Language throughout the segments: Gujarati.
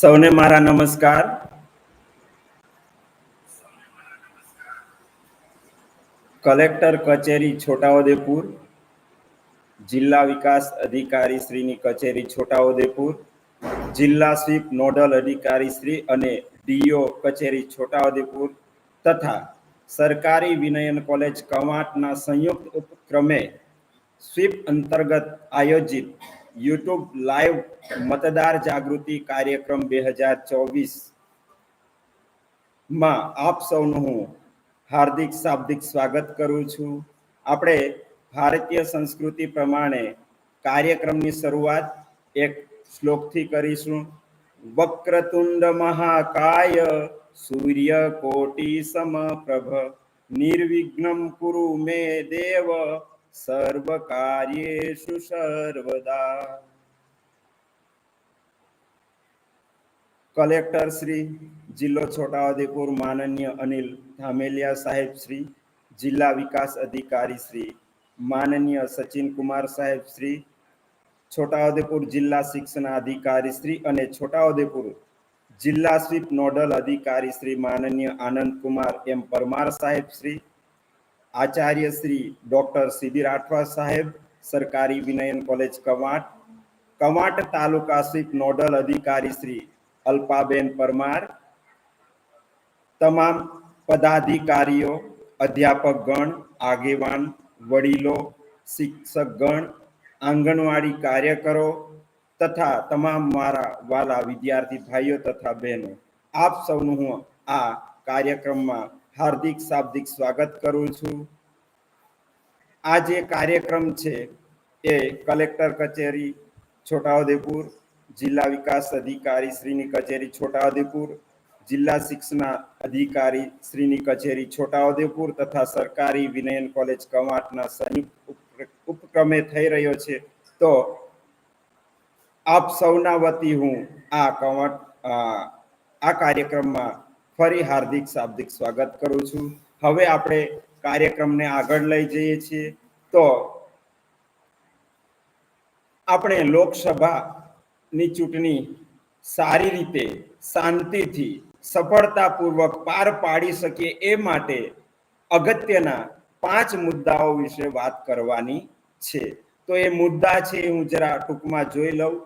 સૌને મારા નમસ્કાર. કલેક્ટર કચેરી છોટાઉદેપુર, જિલ્લા વિકાસ અધિકારી શ્રીની કચેરી છોટાઉદેપુર, જિલ્લા સ્વીપ નોડલ અધિકારી શ્રી અને ડીઓ કચેરી છોટાઉદેપુર તથા સરકારી વિનયન કોલેજ કવાંટના સંયુક્ત ઉપક્રમે સ્વીપ અંતર્ગત આયોજિત યુટ્યુબ લાઈવ મતદાર જાગૃતિ કાર્યક્રમ 2024 માં આપ સૌનું હું હાર્દિક શાબ્દિક સ્વાગત કરું છું. આપણે ભારતીય સંસ્કૃતિ પ્રમાણે કાર્યક્રમની શરૂઆત એક શ્લોકથી કરીશું. વક્રતુંડ મહાકાય સૂર્યકોટિ સમપ્રભ નિર્વિઘ્નમ કુરુ મે દેવ સર્વ કાર્યેષુ સર્વદા. કલેક્ટર શ્રી જિલ્લો છોટાઉદેપુર માનનીય અનિલ ધામેલિયા સાહેબ શ્રી, જિલ્લા વિકાસ અધિકારી શ્રી માનનીય સચિન કુમાર સાહેબ શ્રી, છોટાઉદેપુર જિલ્લા શિક્ષણ અધિકારી શ્રી અને છોટાઉદેપુર જિલ્લા સ્વીપ નોડલ અધિકારી શ્રી માનનીય આનંદ કુમાર એમ પરમાર સાહેબ શ્રી, આચાર્ય શ્રી ડોક્ટર સીબી રાઠવા સાહેબ, સરકારી વિનયન કોલેજ કવાંટ, કવાંટ તાલુકા સ્વીપ નોડલ અધિકારી શ્રી અલ્પાબેન પરમાર, તમામ પદાધિકારીઓ, અધ્યાપકગણ, આગેવાન, વડીલો, શિક્ષકગણ, આંગણવાડી કાર્યકરો તથા તમામ મારા વાલા વિદ્યાર્થી ભાઈઓ તથા બહેનો, આપ સૌનું હું આ કાર્યક્રમમાં હાર્દિક શાબ્દિક સ્વાગત કરું છું. આ જે કાર્યક્રમ છે એ કલેક્ટર કચેરી છોટાઉદેપુર, જિલ્લા વિકાસ અધિકારી શ્રીની કચેરી છોટાઉદેપુર, જિલ્લા શિક્ષણ અધિકારી શ્રીની કચેરી છોટાઉદેપુર તથા સરકારી વિનયન કોલેજ કવાંટના સંયુક્ત ઉપક્રમે થઈ રહ્યો છે. તો આપ સૌના વતી હું આ કાર્યક્રમમાં ફરી હાર્દિક શાબ્દિક સ્વાગત કરું છું. હવે આપણે કાર્યક્રમને આગળ લઈ જઈએ છીએ. તો આપણે લોકસભાની ચૂંટણી સારી રીતે શાંતિથી સફળતાપૂર્વક પાર પાડી શકીએ એ માટે અગત્યના 5 મુદ્દાઓ વિશે વાત કરવાની છે. તો એ મુદ્દા છે હું જરા ટૂંકમાં જોઈ લઉં.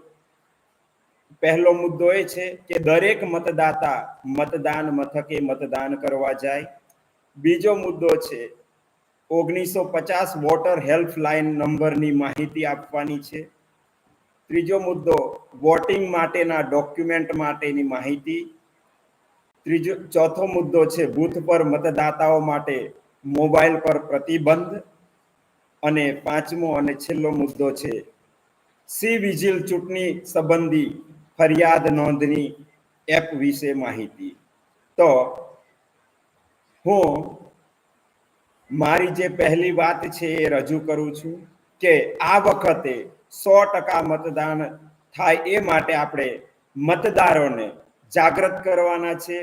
પહેલો મુદ્દો એ છે કે દરેક મતદાતા મતદાન મથકે મતદાન કરવા જાય. બીજો મુદ્દો છે 1950 વોટર હેલ્પલાઇન નંબરની માહિતી આપવાની છે. ત્રીજો મુદ્દો વોટિંગ માટેના ડોક્યુમેન્ટ માટેની માહિતી. ચોથો મુદ્દો છે બૂથ પર મતદાતાઓ માટે મોબાઈલ પર પ્રતિબંધ. અને પાંચમો અને છેલ્લો મુદ્દો છે સી વિજિલ ચૂંટણી સંબંધી ફરિયાદ નોંધણી એપ વિશે માહિતી. તો હું મારી જે પહેલી વાત છે એ રજૂ કરું છું કે આ વખતે 100% મતદાન થાય એ માટે આપણે મતદારોને જાગૃત કરવાના છે.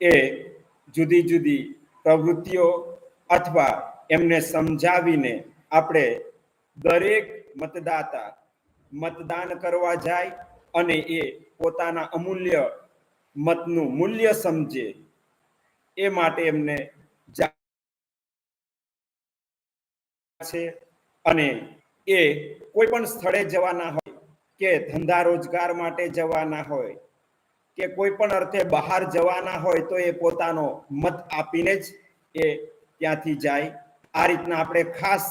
એ જુદી જુદી પ્રવૃત્તિઓ અથવા એમને સમજાવીને આપણે દરેક મતદાતા મતદાન કરવા જાય અને એ પોતાના અમૂલ્ય મતનું મૂલ્ય સમજે એ માટે એમને છે. અને એ કોઈ પણ સ્થળે જવાના હોય કે ધંધા રોજગાર માટે જવાના હોય કે કોઈ પણ અર્થે બહાર જવાના હોય તો એ પોતાનો મત આપીને જ એ ત્યાંથી જાય. આ રીતના આપણે ખાસ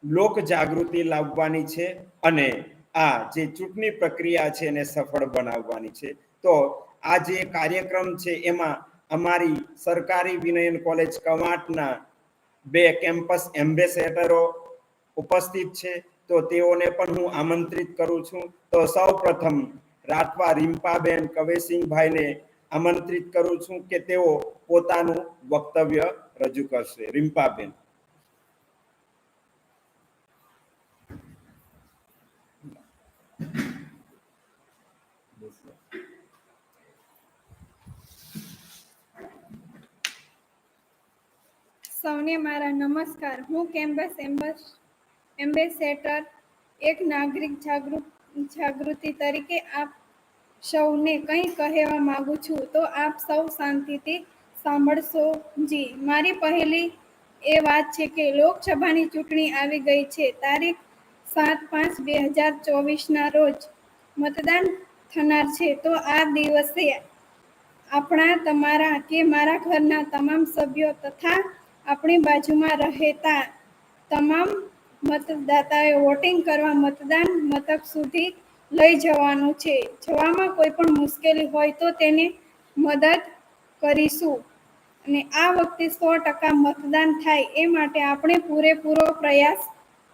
લોક જાગૃતિ લાવવાની છે અને આ જે ચૂંટણી પ્રક્રિયા છે એને સફળ બનાવવાની છે. તો આ જે કાર્યક્રમ છે એમાં અમારી સરકારી વિનયન કોલેજ કવાંટના 2 કેમ્પસ એમ્બેસેડરો ઉપસ્થિત છે. તો તેઓને પણ હું આમંત્રિત કરું છું. તો સૌ પ્રથમ રાઠવા રીમ્પાબેન કવેસિંગભાઈને આમંત્રિત કરું છું કે તેઓ પોતાનું વક્તવ્ય રજૂ કરશે. રીમ્પાબેન. સૌને મારા નમસ્કાર. હું કેમ્પસ એમ્બેસેડર એક નાગરિક જાગૃતિ તરીકે સૌને કંઈ કહેવા માંગુ છું તો આપ સૌ શાંતિથી સાંભળશો જી. મારી પહેલી એ વાત છે કે લોકસભાની ચૂંટણી આવી ગઈ છે. તારીખ 7/5/2024 રોજ મતદાન થનાર છે. તો આ દિવસે આપણા, તમારા કે મારા ઘરના તમામ સભ્યો તથા આપણી બાજુમાં રહેતા તમામ મતદાતાએ વોટિંગ કરવા મતદાન મથક સુધી લઈ જવાનું છે. જવામાં કોઈ પણ મુશ્કેલી હોય તો તેને મદદ કરીશું અને આ વખતે 100% મતદાન થાય એ માટે આપણે પૂરેપૂરો પ્રયાસ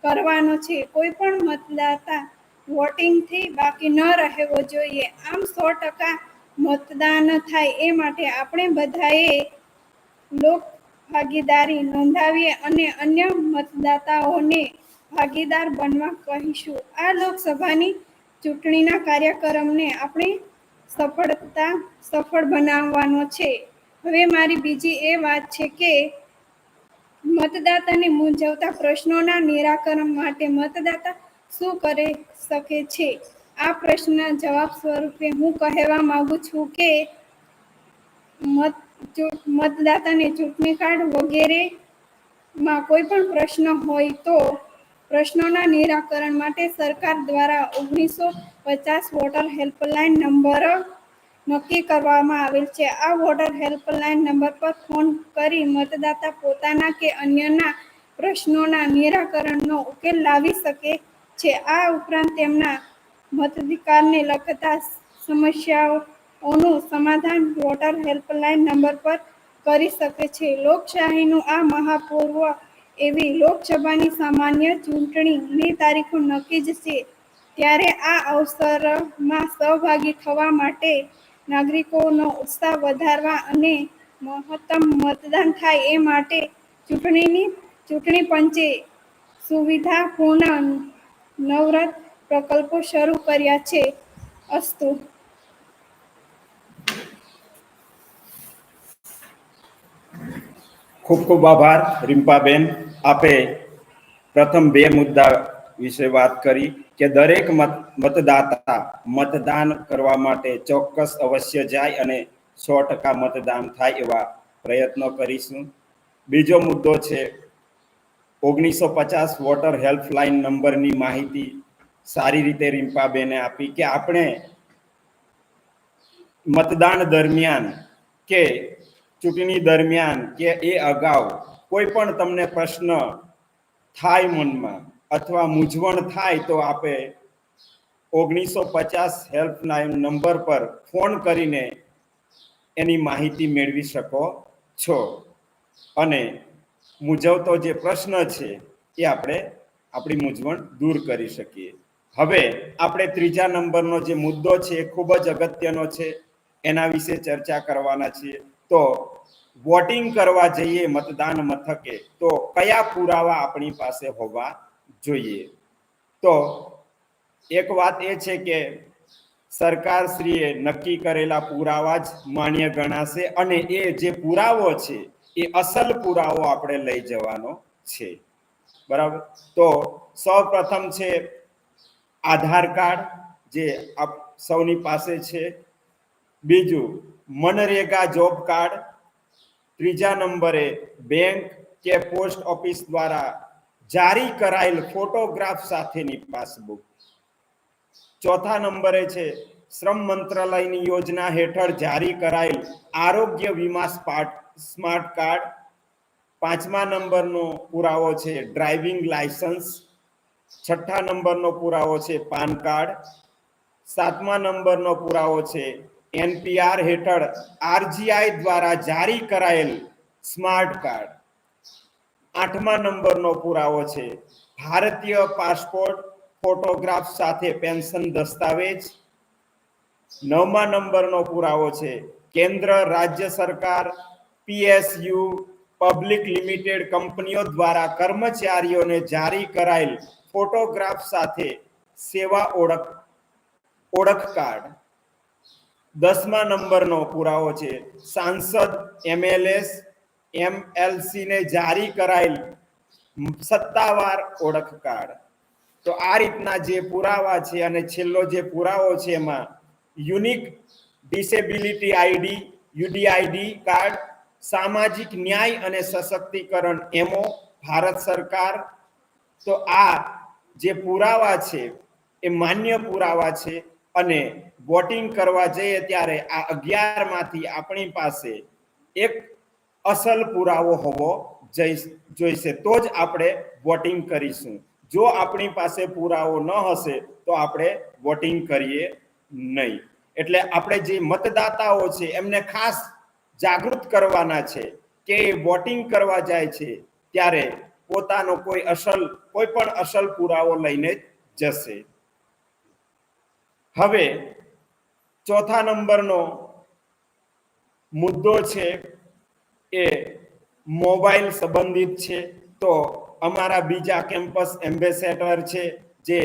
કરવાનો છે. કોઈ પણ મતદાતા વોટિંગથી બાકી ન રહેવો જોઈએ. આમ 100% મતદાન થાય એ માટે આપણે બધાએ લોક ભાગીદારી નોંધાવીએ અને અન્ય મતદાતાઓને ભાગીદાર બનવા કહીશું. આ લોકસભાની ચૂંટણીના કાર્યક્રમને આપણે સફળ બનાવવાનો છે. હવે મારી બીજી એ વાત છે કે મતદાતાને મૂંઝવતા પ્રશ્નોના નિરાકરણ માટે મતદાતા શું કરી શકે છે? આ પ્રશ્નના જવાબ સ્વરૂપે હું કહેવા માંગુ છું કે મતદાતાને ચૂંટણી કાર્ડ વગેરેમાં કોઈ પણ પ્રશ્ન હોય તો પ્રશ્નોના નિરાકરણ માટે સરકાર દ્વારા 1950 વોટર હેલ્પલાઇન નંબર નક્કી કરવામાં આવેલ છે. આ વોટર હેલ્પલાઇન નંબર પર ફોન કરી મતદાતા પોતાના કે અન્યના પ્રશ્નોના નિરાકરણનો ઉકેલ લાવી શકે છે. આ ઉપરાંત તેમના મતાધિકારને લગતા સમસ્યાઓનું સમાધાન વોટર હેલ્પલાઇન નંબર પર કરી શકે છે. લોકશાહીનું આ મહાપર્વ એવી લોકસભાની સામાન્ય ચૂંટણીની તારીખો નક્કી જ છે. ત્યારે આ અવસરમાં સહભાગી થવા માટે નાગરિકોનો ઉત્સાહ વધારવા અને મહત્તમ મતદાન થાય એ માટે ચૂંટણી પંચે સુવિધાપૂર્ણ નવરત પ્રકલ્પો શરૂ કર્યા છે. અસ્તુ. ખૂબ ખૂબ આભાર રિમ્પાબેન. આપે પ્રથમ બે મુદ્દા વિશે વાત કરી કે દરેક મતદાતા મતદાન કરવા માટે ચોક્કસ અવશ્ય જાય અને 100% મતદાન થાય એવા પ્રયત્નો કરીશું. બીજો મુદ્દો છે 1950 વોટર હેલ્પલાઇન નંબરની માહિતી સારી રીતે રિમ્પાબેને આપી કે આપણે મતદાન દરમિયાન કે ચૂંટણી દરમિયાન કે એ અગાઉ કોઈ પણ તમને પ્રશ્ન થાય મનમાં અથવા મૂંઝવણ થાય તો આપે 1950 હેલ્પલાઇન નંબર પર ફોન કરીને એની માહિતી મેળવી શકો છો અને મૂંઝવતો જે પ્રશ્ન છે એ આપણે આપણી મૂંઝવણ દૂર કરી શકીએ. હવે આપણે ત્રીજા નંબરનો જે મુદ્દો છે એ ખૂબ જ અગત્યનો છે. એના વિશે ચર્ચા કરવાના છીએ. તો વોટિંગ કરવા જઈએ મતદાન મથકે તો કયા પુરાવા આપણી પાસે હોવા જોઈએ? તો એક વાત એ છે કે સરકારશ્રીએ નક્કી કરેલા પુરાવા જ માન્ય ગણાશે અને એ જે પુરાવો છે એ અસલ પુરાવો આપણે લઈ જવાનો છે. બરાબર. તો સૌ પ્રથમ છે આધાર કાર્ડ, જે આપ સૌની પાસે છે. બીજું મનરેગા જોબ કાર્ડ. ત્રીજા નંબરે બેંક કે પોસ્ટ ઓફિસ દ્વારા જારી કરાયેલ ફોટોગ્રાફ સાથેની પાસબુક. ચોથા નંબરે છે શ્રમ મંત્રાલયની યોજના હેઠળ જારી કરાયેલ આરોગ્ય વીમા સ્માર્ટ કાર્ડ. પાંચમા નંબરનો પુરાવો છે ડ્રાઇવિંગ લાયસન્સ. છઠ્ઠા નંબરનો પુરાવો છે પાન કાર્ડ. સાતમા નંબરનો પુરાવો છે એનપીઆર હેઠળ આરજીઆઈ દ્વારા જારી કરાયેલ સ્માર્ટ કાર્ડ. આઠમા નંબરનો પુરાવો છે ભારતીય પાસપોર્ટ ફોટોગ્રાફ સાથે પેન્શન દસ્તાવેજ. નવમા નંબરનો પુરાવો છે કેન્દ્ર રાજ્ય સરકાર પીએસયુ પબ્લિક લિમિટેડ કંપનીઓ દ્વારા કર્મચારીઓને જારી કરાયેલ ફોટોગ્રાફ સાથે સેવા ઓળખ કાર્ડ. દસમા નંબરનો પુરાવો છે સાંસદ એમએલએસ એમએલસી ને જારી કરાયેલ સત્તાવાર ઓળખ કાર્ડ. તો આ રીતના જે પુરાવા છે અને છેલ્લો જે પુરાવો છે એમાં unique disability ID UDID card, સામાજિક ન્યાય અને સશક્તિકરણ એમઓ, ભારત સરકાર. તો આ જે પુરાવા છે એ માન્ય પુરાવા છે અને વોટિંગ કરવા જઈએ ત્યારે આ 11 માંથી આપણી પાસે એક અસલ પુરાવો હોવો જોઈશે, તો જ આપણે વોટિંગ કરીશું. જો આપણી પાસે પુરાવો ન હશે તો આપણે વોટિંગ કરીએ નહીં. એટલે આપણે જે મતદાતાઓ છે એમને ખાસ જાગૃત કરવાના છે કે વોટિંગ કરવા જાય છે ત્યારે પોતાનો કોઈ પણ અસલ પુરાવો લઈને જ જશે. હવે ચોથા નંબરનો મુદ્દો છે એ મોબાઈલ સંબંધિત છે. તો અમારા બીજા કેમ્પસ એમ્બેસેડર છે જે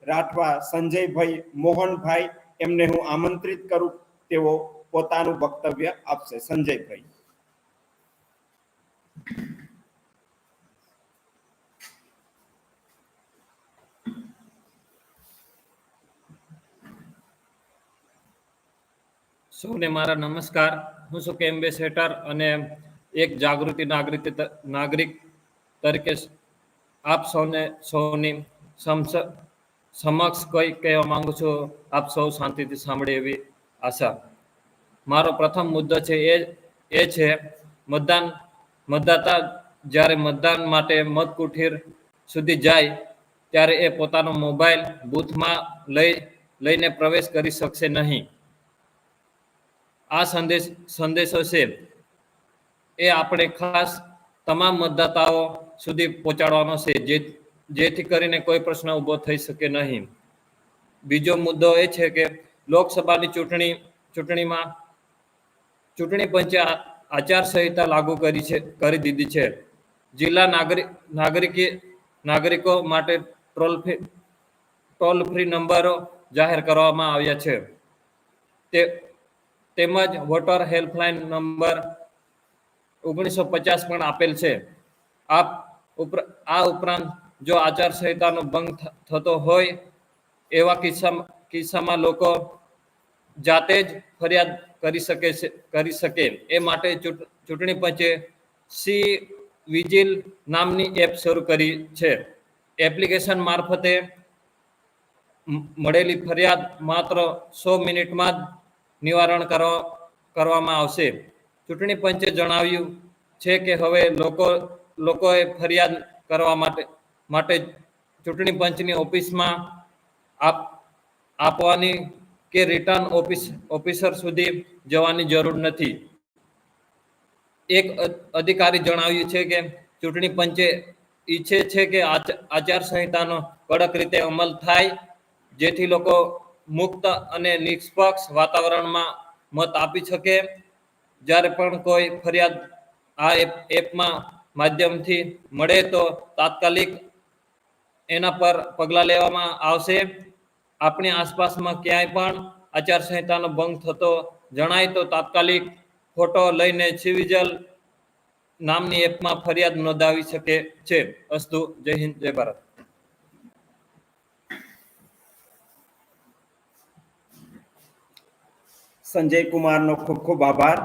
રાઠવા સંજયભાઈ મોહનભાઈ, એમને હું આમંત્રિત કરું, તેઓ પોતાનું વક્તવ્ય આપશે. સંજયભાઈ. સૌને મારા નમસ્કાર. હું છું એમ્બેસેડર અને એક જાગૃતિ નાગરિક તરીકે આપ સૌની સમક્ષ કંઈ કહેવા માંગુ છું. આપ સૌ શાંતિથી સાંભળે એવી આશા. મારો પ્રથમ મુદ્દો છે એ છે મતદાતા જ્યારે મતદાન માટે મતકુઠીર સુધી જાય ત્યારે એ પોતાનો મોબાઈલ બૂથમાં લઈને પ્રવેશ કરી શકશે નહીં. આ સંદેશો છે એ આપણે ખાસ તમામ મતદાતાઓ સુધી પહોંચાડવાનો છે, જેથી કરીને કોઈ પ્રશ્ન ઊભો થઈ શકે નહીં. બીજો મુદ્દો એ છે કે લોકસભાની ચૂંટણીમાં ચૂંટણી પંચે આચારસંહિતા લાગુ કરી દીધી છે. જિલ્લા નાગરિકો માટે ટોલ ફ્રી નંબરો જાહેર કરવામાં આવ્યા છે. તેમજ વોટર હેલ્પલાઇન નંબર 1950 પણ આપેલ છે. આ ઉપરાંત જો આચારસંહિતાનો ભંગ થતો હોય એવા કિસ્સામાં લોકો જાતે જ ફરિયાદ કરી શકે એ માટે ચૂંટણી પંચે સી વિજિલ નામની એપ શરૂ કરી છે. એપ્લિકેશન મારફતે મળેલી ફરિયાદ માત્ર 100 મિનિટમાં જ નિવારણ કરવામાં આવશે. ચૂંટણી પંચે જણાવ્યું છે કે હવે લોકોએ ફરિયાદ કરવા માટે ચૂંટણી પંચની ઓફિસમાં આપવાની કે રિટર્ન ઓફિસર સુધી જવાની જરૂર નથી. એક અધિકારી જણાવ્યું છે કે ચૂંટણી પંચે ઈચ્છે છે કે આચારસંહિતાનો કડક રીતે અમલ થાય, જેથી લોકો મુક્ત અને નિષ્પક્ષ વાતાવરણમાં મત આપી શકે. જ્યારે પણ કોઈ ફરિયાદ આ એપમાં માધ્યમથી મળે તો તાત્કાલિક એના પર પગલાં લેવામાં આવશે. આપણી આસપાસમાં ક્યાંય પણ આચારસંહિતાનો ભંગ થતો જણાય તો તાત્કાલિક ફોટો લઈને સિવિજલ નામની એપમાં ફરિયાદ નોંધાવી શકે છે. અસ્તુ. જય હિન્દ, જય ભારત. સંજય કુમારનો ખૂબ ખૂબ આભાર.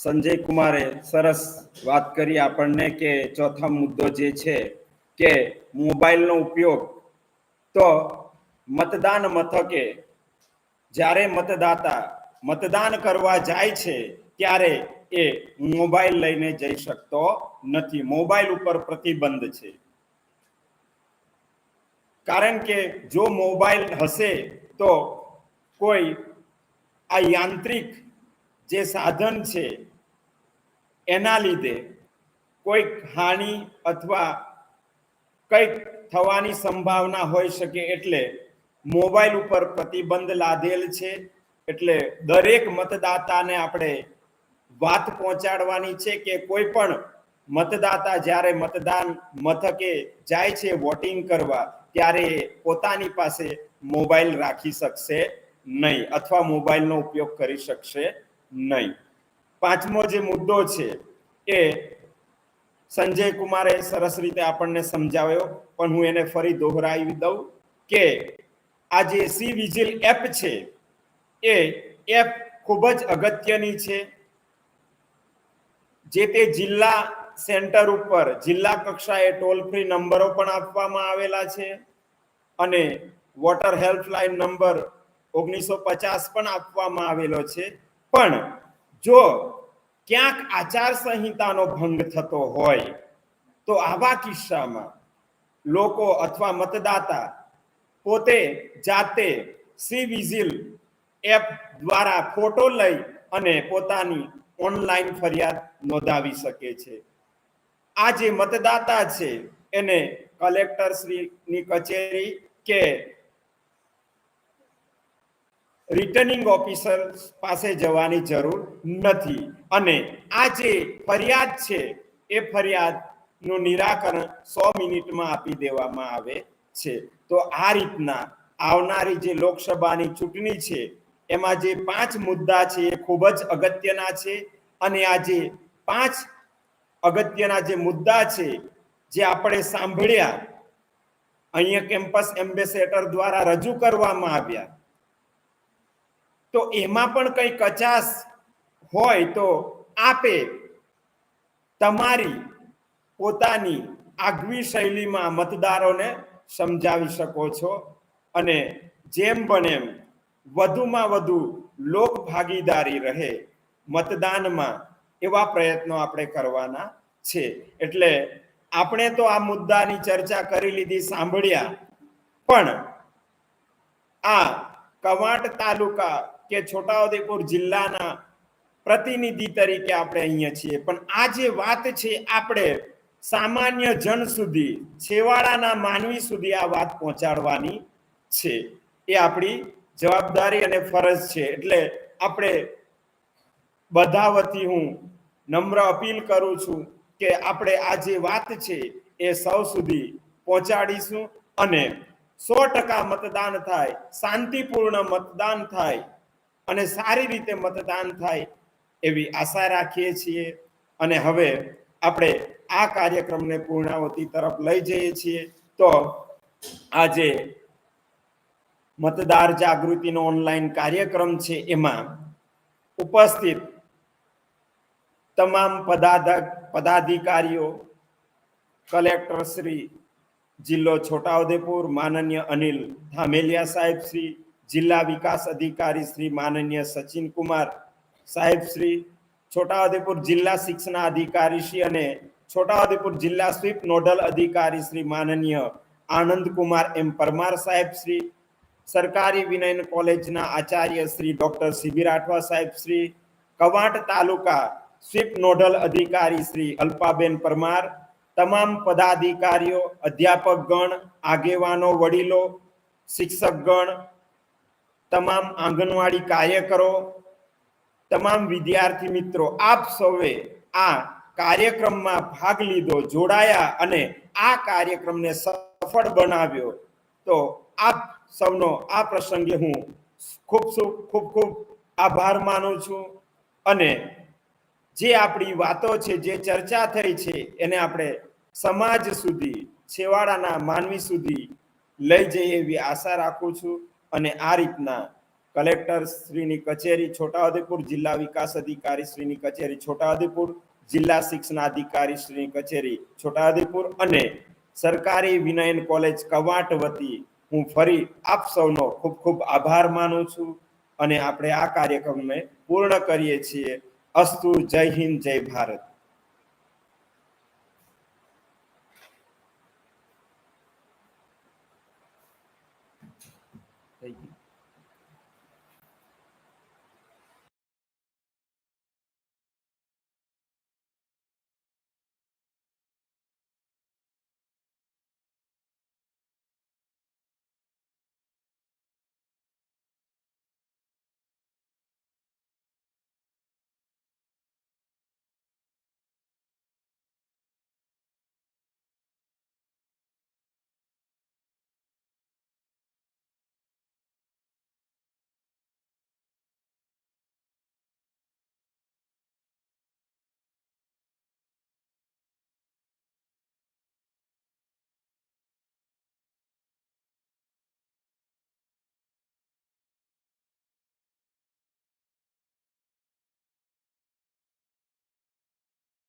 સંજય કુમારે સરસ વાત કરી આપણને કે ચોથા મુદ્દો જે છે કે મોબાઈલનો ઉપયોગ. તો મતદાન મથકે જ્યારે મતદાતા મતદાન કરવા જાય છે ત્યારે એ મોબાઈલ લઈને જઈ શકતો નથી. મોબાઈલ ઉપર પ્રતિબંધ છે, કારણ કે જો મોબાઈલ હશે તો કોઈ આ યાંત્રિક જે સાધન છે એના લીધે કોઈક હાનિ અથવા કંઈક થવાની સંભાવના હોઈ શકે. એટલે મોબાઈલ ઉપર પ્રતિબંધ લાદેલ છે. એટલે દરેક મતદાતાને આપણે વાત પહોંચાડવાની છે કે કોઈ પણ મતદાતા જ્યારે મતદાન મથકે જાય છે વોટિંગ કરવા ત્યારે પોતાની પાસે મોબાઈલ રાખી શકશે નહીં અથવા મોબાઈલનો ઉપયોગ કરી શકશે નહીં. પાંચમો જે મુદ્દો છે એ સંજય કુમારે સરસ રીતે આપણને સમજાવ્યો, પણ હું એને ફરી દોહરાવી દઉં કે આ જે સી વિજિલ એપ છે એ એપ ખૂબ જ અગત્યની છે. જે તે જિલ્લા સેન્ટર ઉપર જિલ્લા કક્ષાએ ટોલ ફ્રી નંબરો પણ આપવામાં આવેલા છે અને વોટર હેલ્પલાઇન નંબર 1950 પણ આપવામાં આવેલો છે. પણ જો ક્યાંક આચાર સંહિતાનો ભંગ થતો હોય તો આવા કિસ્સામાં લોકો અથવા મતદાતા પોતે જાતે સી વિજિલ એપ દ્વારા ફોટો લઈ અને પોતાની ઓનલાઈન ફરિયાદ નોંધાવી શકે છે. આ જે મતદાતા છે એને કલેક્ટર શ્રીની કચેરી કે રિટર્નિંગ ઓફિસર પાસે જવાની જરૂર નથી અને આ જે ફરિયાદ છે એ ફરિયાદનું નિરાકરણ 100 મિનિટમાં આપી દેવામાં આવે છે. તો આ રીતના આવનારી જે લોકસભાની ચૂંટણી છે એમાં જે 5 મુદ્દા છે એ ખૂબ જ અગત્યના છે અને આ જે 5 અગત્યના જે મુદ્દા છે જે આપણે સાંભળ્યા અહીંયા કેમ્પસ એમ્બેસેડર દ્વારા રજૂ કરવામાં આવ્યા, તો એમાં પણ કંઈ કચાશ હોય તો આપે તમારી પોતાની આગવી શૈલીમાં મતદારોને સમજાવી શકો છો અને જેમ બને એમ વધુમાં વધુ લોક ભાગીદારી રહે મતદાનમાં એવા પ્રયત્નો આપણે કરવાના છે. એટલે આપણે તો આ મુદ્દાની ચર્ચા કરી લીધી, સાંભળ્યા, પણ આ કવાંટ તાલુકા કે છોટાઉદેપુર જિલ્લાના પ્રતિનિધિ તરીકે આપણે અહીંયા છીએ, પણ આ જે વાત છે આપણે સામાન્ય જન સુધી, છેવાડાના માનવી સુધી આ વાત પહોંચાડવાની છે. એ આપણી જવાબદારી અને ફરજ છે. એટલે આપણે બધા વતી હું નમ્ર અપીલ કરું છું કે આપણે આ જે વાત છે એ સૌ સુધી પહોંચાડીશું અને 100% મતદાન થાય, શાંતિપૂર્ણ મતદાન થાય અને સારી રીતે મતદાન થાય એવી આશા રાખીએ છીએ. અને હવે આપણે આ કાર્યક્રમને પૂર્ણાવતિ તરફ લઈ જઈએ છીએ. તો આજે મતદાર જાગૃતિનો ઓનલાઈન કાર્યક્રમ છે એમાં ઉપસ્થિત તમામ પદાધિકારીઓ, કલેક્ટર શ્રી જિલ્લો છોટાઉદેપુર માનનીય અનિલ ધામેલિયા સાહેબ શ્રી, જિલ્લા વિકાસ અધિકારી શ્રી માનનીય સચિન કુમાર સાહેબ શ્રી, છોટાઉદેપુર જિલ્લા શિક્ષણ અધિકારી શ્રી અને છોટાઉદેપુર જિલ્લા સ્વીપ નોડલ અધિકારી શ્રી માનનીય આનંદ કુમાર એમ પરમાર સાહેબ શ્રી, સરકારી વિનયન કોલેજના આચાર્ય શ્રી ડોક્ટર સીબી રાઠવા સાહેબ શ્રી, કવાંટ તાલુકા સ્વીપ નોડલ અધિકારી શ્રી અલ્પાબેન પરમાર, તમામ પદાધિકારીઓ, અધ્યાપકગણ, આગેવાનો, વડીલો, શિક્ષકગણ, તમામ આંગણવાડી કાર્યકરો, તમામ વિદ્યાર્થી મિત્રો, આપ સૌએ આ કાર્યક્રમમાં ભાગ લીધો, જોડાયા અને આ કાર્યક્રમને સફળ બનાવ્યો. તો આપ સૌનો આ પ્રસંગે હું ખૂબ આભાર માનું છું અને જે આપણી વાતો છે, જે ચર્ચા થઈ છે એને આપણે સમાજ સુધી, છેવાડાના માનવી સુધી લઈ જઈએ એવી આશા રાખું છું. અને આ રીતના કલેક્ટર શ્રીની કચેરી છોટાઉદેપુર, જિલ્લા વિકાસ અધિકારી શ્રીની કચેરી છોટાઉદેપુર, જિલ્લા શિક્ષણ અધિકારી શ્રીની કચેરી છોટાઉદેપુર અને સરકારી વિનયન કોલેજ કવાંટ વતી હું ફરી આપ સૌનો ખૂબ આભાર માનું છું અને આપણે આ કાર્યક્રમને પૂર્ણ કરીએ છીએ. અસ્તુ. જય હિન્દ, જય ભારત. Thank you.